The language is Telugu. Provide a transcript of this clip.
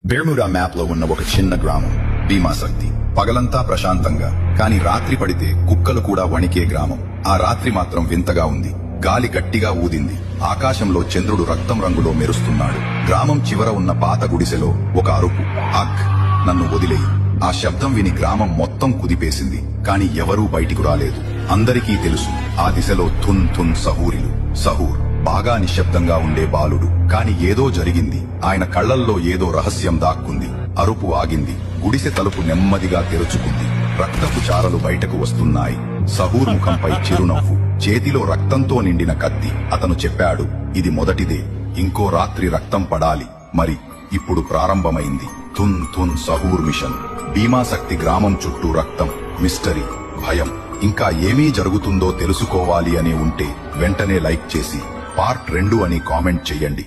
బెర్ముడా మ్యాప్ లో ఉన్న ఒక చిన్న గ్రామం భీమాశక్తి. పగలంతా ప్రశాంతంగా, కాని రాత్రి పడితే కుక్కలు కూడా వణికే గ్రామం. ఆ రాత్రి మాత్రం వింతగా ఉంది. గాలి గట్టిగా ఊదింది. ఆకాశంలో చంద్రుడు రక్తం రంగులో మెరుస్తున్నాడు. గ్రామం చివర ఉన్న పాత గుడిసెలో ఒక అరుపు, అక్, నన్ను వదిలేయి. ఆ శబ్దం విని గ్రామం మొత్తం కుదిపేసింది. కాని ఎవరూ బయటికి రాలేదు. అందరికీ తెలుసు, ఆ దిశలో థున్ థున్ సహూరిలు. సహూర్ బాగా నిశ్శబ్దంగా ఉండే బాలుడు. కాని ఏదో జరిగింది. ఆయన కళ్లల్లో ఏదో రహస్యం దాక్కుంది. అరుపు ఆగింది. గుడిసె తలుపు నెమ్మదిగా తెరుచుకుంది. రక్తపు చారలు బయటకు వస్తున్నాయి. సహూర్ ముఖంపై చిరునవ్వు, చేతిలో రక్తంతో నిండిన కత్తి. అతను చెప్పాడు, ఇది మొదటిదే. ఇంకో రాత్రి రక్తం పడాలి. మరి ఇప్పుడు ప్రారంభమైంది థున్ థున్ సహూర్ మిషన్. భీమాశక్తి గ్రామం చుట్టూ రక్తం, మిస్టరీ, భయం. ఇంకా ఏమీ జరుగుతుందో తెలుసుకోవాలి అని ఉంటే వెంటనే లైక్ చేసి పార్ట్ 2 అని కామెంట్ చెయ్యండి.